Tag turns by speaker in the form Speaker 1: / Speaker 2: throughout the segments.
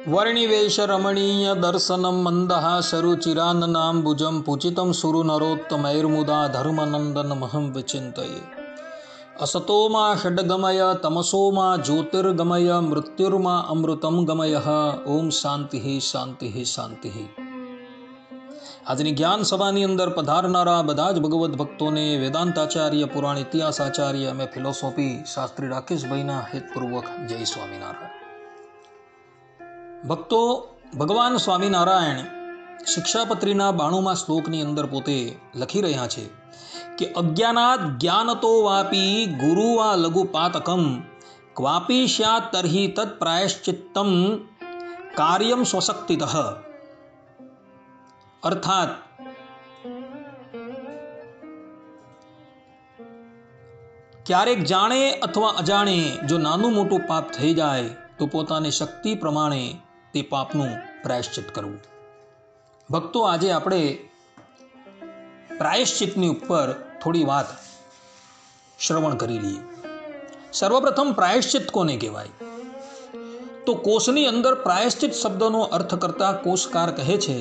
Speaker 1: वर्णिवेश रमणीय दर्शनम मंदहासरुचिराननाम्बुजं पूजितं सुरनरोत्तमैर्मुदा धर्मनन्दनमहं विचिन्तये। असतो मा षड्गमय तमसो मा ज्योतिर्गमय मृत्युर्मा अमृतं गमयः। ओम शांति शांति शांति। આજની જ્ઞાન સભાની અંદર પધારનારા બધા જ ભગવદ્ ભક્તોને વેદાંતાચાર્ય પુરાણ ઇતિહાસાચાર્ય અને ફિલોસોફી શાસ્ત્રી રાકેશભાઈના હેતપૂર્વક જય સ્વામિનારાયણ। ભક્તો, ભગવાન સ્વામિનારાયણ શિક્ષાપત્રીના 92મા શ્લોકની અંદર પોતે લખી રહ્યા છે કે અજ્ઞાનાદ જ્ઞાનતો વાપી ગુરુવા લઘુ પાતકમ ક્વાપી સ્યાત તર્હિ તત્ પ્રાયશ્ચિત્તમ કાર્યમ સ્વશક્તિતઃ। અર્થાત ક્યારેક જાણે અથવા અજાણે જો નાનું મોટું પાપ થઈ જાય તો પોતાની શક્તિ પ્રમાણે તે પાપનું પ્રાયશ્ચિત કરવું। ભક્તો, આજે આપણે પ્રાયશ્ચિતની ઉપર થોડી વાત શ્રવણ કરી લઈએ। સર્વપ્રથમ પ્રાયશ્ચિત કોને કહેવાય? તો કોષની અંદર પ્રાયશ્ચિત શબ્દનો અર્થ કરતા કોષકાર કહે છે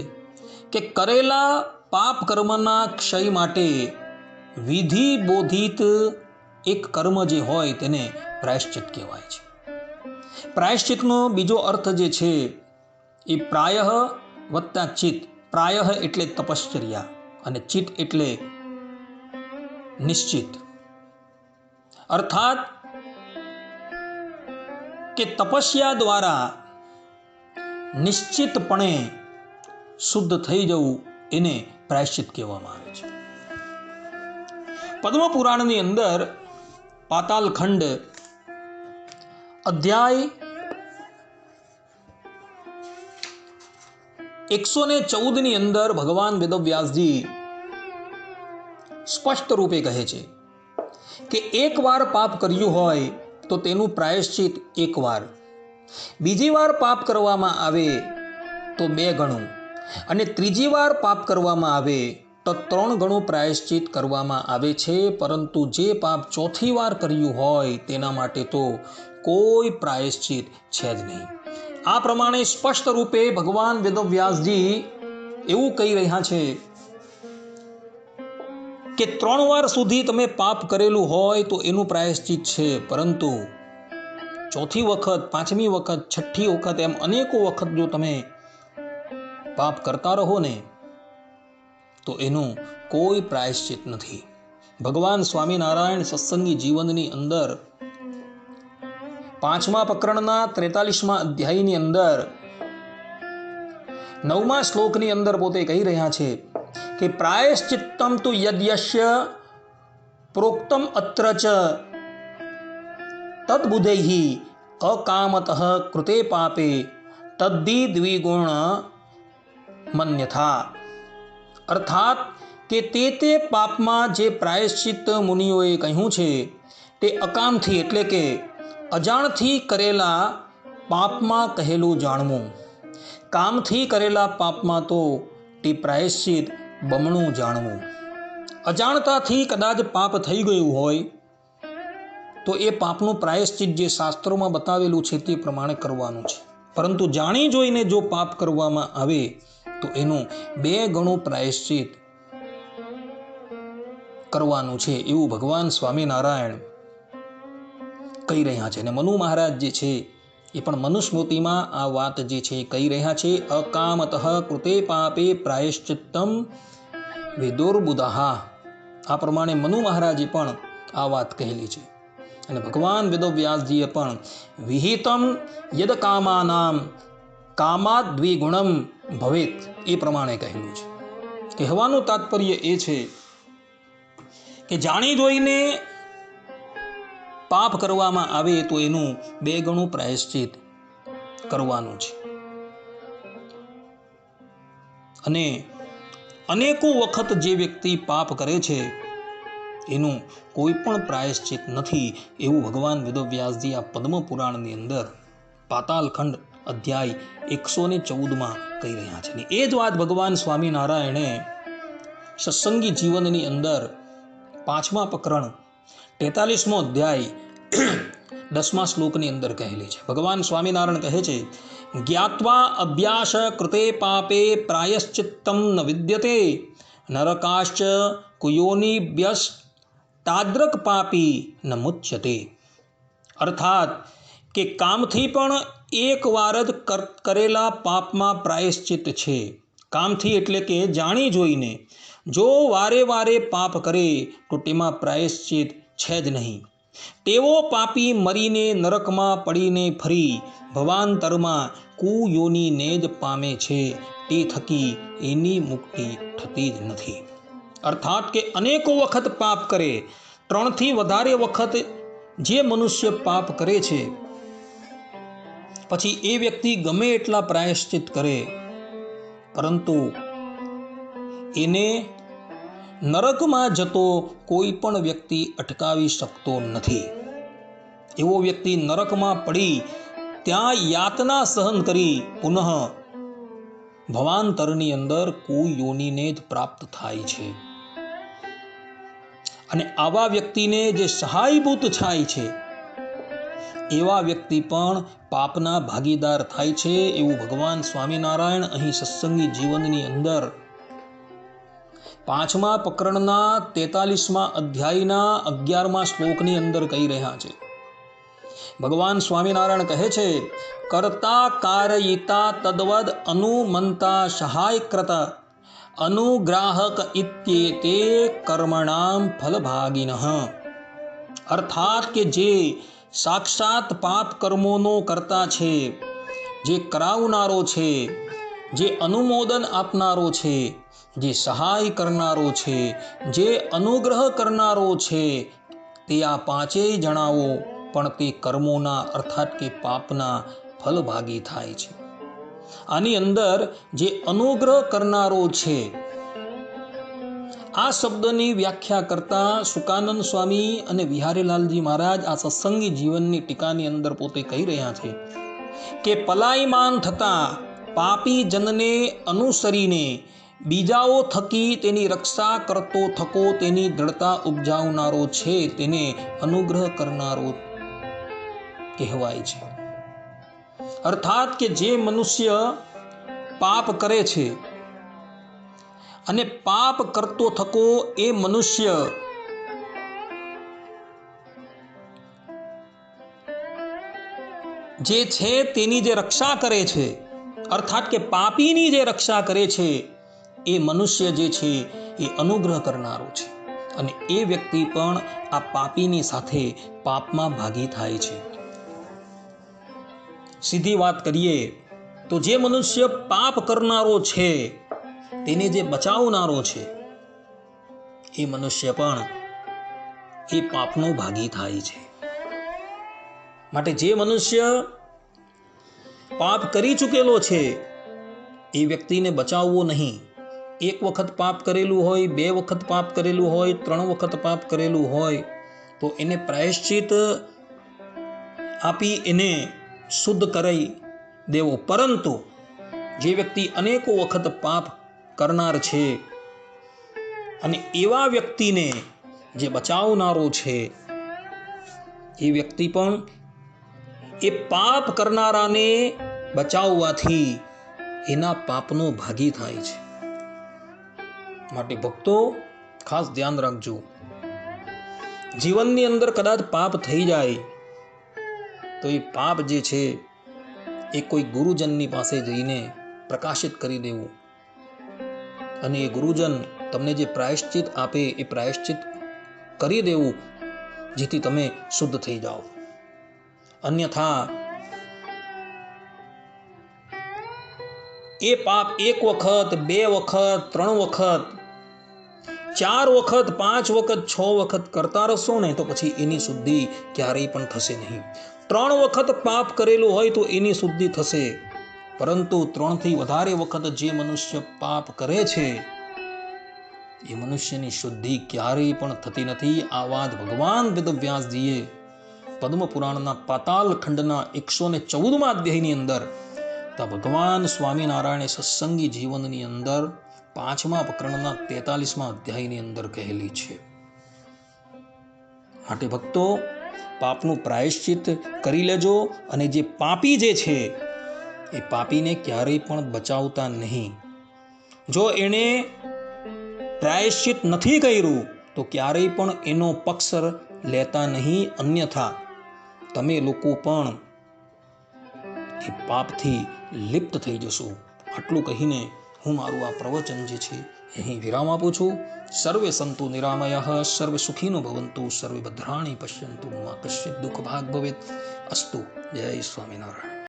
Speaker 1: કે કરેલા પાપ કર્મના ક્ષય માટે વિધિ બોધિત એક કર્મ જે હોય તેને પ્રાયશ્ચિત કહેવાય છે। પ્રાયશ્ચિતનો બીજો અર્થ જે છે એ પ્રાયઃ વત્તા ચિત્ત। પ્રાયઃ એટલે તપશ્ચર્યા અને ચિત્ત એટલે નિશ્ચિત। અર્થાત કે તપસ્યા દ્વારા નિશ્ચિતપણે શુદ્ધ થઈ જવું એને પ્રાયશ્ચિત કહેવામાં આવે છે। પદ્મ પુરાણની અંદર પાતાલખંડ અધ્યાય 114 ની અંદર ભગવાન વેદવ્યાસજી સ્પષ્ટ રૂપે કહે છે કે એકવાર પાપ કર્યું હોય તો તેનું પ્રાયશ્ચિત એકવાર, બીજી વાર પાપ કરવામાં આવે તો 2 ગણું અને ત્રીજી વાર પાપ કરવામાં આવે તો 3 ગણું પ્રાયશ્ચિત કરવામાં આવે છે। પરંતુ જે પાપ ચોથી વાર કર્યું હોય તેના માટે તો કોઈ પ્રાયશ્ચિત છે જ નહીં। આ પ્રમાણે સ્પષ્ટ રૂપે ભગવાન વેદવ્યાસજી એવું કહી રહ્યા છે કે 3 વાર સુધી તમે પાપ કરેલું હોય તો એનું પ્રાયશ્ચિત છે, પરંતુ ચોથી વખત, 5મી વખત, 6ઠ્ઠી વખત એમ અનેકો વખત જો તમે પાપ કરતા રહો ને તો એનું કોઈ પ્રાયશ્ચિત નથી। ભગવાન સ્વામિનારાયણ સત્સંગી જીવનની અંદર 5મા પ્રકરણના 43મા અધ્યાયની અંદર 9મા શ્લોકની અંદર પોતે કહી રહ્યા છે કે પ્રાયશ્ચિત્તમ તુ યદ્યસ્ય પ્રોક્તમ અત્ર ચ તદ્બુધૈહિ અકામતઃ કૃતે પાપે તદ્ધિ દ્વિગુણ મન્યથા। અર્થાત કે તે પાપમાં જે પ્રાયશ્ચિત મુનિઓએ કહ્યું છે તે અકામથી એટલે કે અજાણથી કરેલા પાપમાં કહેલું જાણવું, કામથી કરેલા પાપમાં તો તે પ્રાયશ્ચિત બમણું જાણવું। અજાણતાથી કદાચ પાપ થઈ ગયું હોય તો એ પાપનું પ્રાયશ્ચિત જે શાસ્ત્રોમાં બતાવેલું છે તે પ્રમાણે કરવાનું છે, પરંતુ જાણી જોઈને જો પાપ કરવામાં આવે તો એનું 2 ગણું પ્રાયશ્ચિત કરવાનું છે એવું ભગવાન સ્વામિનારાયણ કહી રહ્યા છે। અને મનુ મહારાજ જે છે એ પણ મનુસ્મૃતિમાં આ વાત જે છે કહી રહ્યા છે અકામતઃ કૃતે પાપે પ્રાયશ્ચિત્તમ વિદુર્બુધાઃ। આ પ્રમાણે મનુ મહારાજે પણ આ વાત કહેલી છે અને ભગવાન વેદવ્યાસજીએ પણ વિહિતમ યદ કામાનામ કામાદ દ્વિગુણમ ભવેત એ પ્રમાણે કહેલું છે। કહેવાનું તાત્પર્ય એ છે કે જાણી જોઈને પાપ કરવામાં આવે તો એનું 2 ગણું પ્રાયશ્ચિત કરવાનું છે। અને અનેકો વખત જે વ્યક્તિ પાપ કરે છે એનું કોઈ પણ પ્રાયશ્ચિત નથી એવું ભગવાન વેદવ્યાસજી આ પદ્મ પુરાણની અંદર પાતાલખંડ અધ્યાય 114માં કહી રહ્યા છે। એ જ વાત ભગવાન સ્વામિનારાયણે સત્સંગી જીવનની અંદર 5મા પ્રકરણ 43મો અધ્યાય 10મા શ્લોકની અંદર કહેલી છે। ભગવાન સ્વામિનારાયણ કહે છે જ્ઞાત્વા અભ્યાસ કૃતે પાપે પ્રાયશ્ચિત્તમ ન વિદ્યતે નરકાશ્ચ કુયોનિભ્યસ તાદ્રક પાપી ન મુચ્યતે. અર્થાત કે કામથી પણ એક વાર જ કરેલા પાપમાં પ્રાયશ્ચિત છે. કામથી એટલે કે જાણી જોઈને જો વારે વારે પાપ કરે તો તેમાં પ્રાયશ્ચિત છે જ નહીં. તેવો પાપી મરીને નરકમાં પડીને ફરી ભવાંતરમાં કુયોનિને જ પામે છે. તે થકી એની મુક્તિ થતી જ નથી. અર્થાત કે અનેકો વખત પાપ કરે, 3 થી વધારે વખત જે મનુષ્ય પાપ કરે છે, પછી એ વ્યક્તિ ગમે એટલા પ્રાયશ્ચિત કરે, પરંતુ એને નરકમાં જતો કોઈ પણ વ્યક્તિ અટકાવી શકતો નથી. એવો વ્યક્તિ નરકમાં પડી ત્યાં યાતના સહન કરી પુનઃ ભવાંતરની અંદર કુયોનિને જ પ્રાપ્ત થાય છે. અને આવા વ્યક્તિને જે સહાયભૂત થાય છે, એવા વ્યક્તિ પણ પાપના ભાગીદાર થાય છે. એવું ભગવાન સ્વામિનારાયણ અહીં સત્સંગી જીવનની અંદર 5મા પ્રકરણના 43મા અધ્યાયના 11મા શ્લોકની અંદર કહી રહ્યા છે. ભગવાન સ્વામિનારાયણ કહે છે, કર્તા કારયિતા તદ્વદ અનુમંતા સહાયકૃત અનુગ્રાહક ઇત્યેતે કર્મણામ ફલભાગિનઃ. અર્થાત કે જે સાક્ષાત પાપ કર્મોનો કરતા છે, જે કરાવનારો છે, જે અનુમોદન આપનારો છે, જે સહાય કરનારો છે, જે અનુગ્રહ કરનારો છે, તે આ 5 જણાઓ પણ તે કર્મોના અર્થાત કે પાપના ફલભાગી થાય છે. આની અંદર જે અનુગ્રહ કરનારો છે, આ શબ્દની વ્યાખ્યા કરતા સુકાનંદ સ્વામી અને વિહારીલાલજી મહારાજ આ સત્સંગી જીવનની ટીકાની અંદર પોતે કહી રહ્યા છે કે પલાયમાન થતા પાપી જનને અનુસરીને બીજાઓ થકી તેની રક્ષા કરતો થકો તેની દ્રઢતા ઉપજાવનારો છે, તેને અનુગ્રહ કરનારો કહેવાય છે. અર્થાત કે જે મનુષ્ય પાપ કરે છે અને પાપ કરતો થકો એ મનુષ્ય જે છે તેની જે રક્ષા કરે છે, અર્થાત કે પાપીની જે રક્ષા કરે છે, એ મનુષ્ય જે છે એ અનુગ્રહ કરનારો છે. અને એ વ્યક્તિ પણ આ પાપીની સાથે પાપમાં ભાગી થાય છે. સીધી વાત કરીએ તો જે મનુષ્ય પાપ કરનારો છે, તેને જે બચાવનારો છે, એ મનુષ્ય પણ એ પાપનો ભાગી થાય છે. માટે જે મનુષ્ય પાપ કરી ચૂકેલો છે, એ વ્યક્તિને બચાવવો નહીં. 1 વખત પાપ કરેલું હોય, 2 વખત પાપ કરેલું હોય, 3 વખત પાપ કરેલું હોય, તો એને પ્રાયશ્ચિત આપી એને શુદ્ધ કરી દેવો. પરંતુ જે વ્યક્તિ અનેકો વખત પાપ કરનાર છે અને એવા વ્યક્તિને જે બચાવનારો છે, એ વ્યક્તિ પણ એ પાપ કરનારાને બચાવવાથી એના પાપનો ભાગી થાય છે. માટે ભક્તો ખાસ ધ્યાન રાખજો. જીવનની અંદર કદાચ પાપ થઈ જાય તો એ પાપ જે છે એ કોઈ ગુરુજનની પાસે જઈને પ્રકાશિત કરી દેવું, અને એ ગુરુજન તમને જે પ્રાયશ્ચિત આપે એ પ્રાયશ્ચિત કરી દેવું, જેથી તમે શુદ્ધ થઈ જાઓ. અન્યથા એ પાપ 1 વખત, 2 વખત, 3 વખત, 4 વખત, 5 વખત, 6 વખત કરતા રહેશો ને તો પછી એની શુદ્ધિ ક્યારેય પણ થશે નહીં. 3 વખત પાપ કરેલું હોય તો એની શુદ્ધિ થશે, પરંતુ 3 થી વધારે વખત જે મનુષ્ય પાપ કરે છે, એ મનુષ્યની શુદ્ધિ ક્યારેય પણ થતી નથી. આ વાત ભગવાન વેદવ્યાસજીએ પદ્મ પુરાણના પાતાલ ખંડના 114મા અધ્યાયની અંદર ભગવાન સ્વામિનારાયણે સત્સંગી જીવનની અંદર 5મા પ્રકરણના 43મા અધ્યાયની અંદર કહેલી છે. માટે ભક્તો પાપનું પ્રાયશ્ચિત કરી લેજો. અને જે પાપી જે છે એ પાપીને ક્યારેય પણ બચાવતા નહીં. જો એણે પ્રાયશ્ચિત નથી કર્યું તો ક્યારેય પણ એનો પક્ષ લેતા નહીં, અન્યથા તમે લોકો પણ એ પાપથી લિપ્ત થઈ જશો. આટલું કહીને હું મારું આ પ્રવચન જે છે અહીં વિરામ આપું છું. સર્વે સંતુ નિરામયઃ, સર્વે સુખીનો ભવંતુ, સર્વે ભદ્રાણી પશ્યંતુ, મા કશ્ચિત દુઃખ ભાગ ભવેત. અસ્તુ. જય સ્વામિનારાયણ.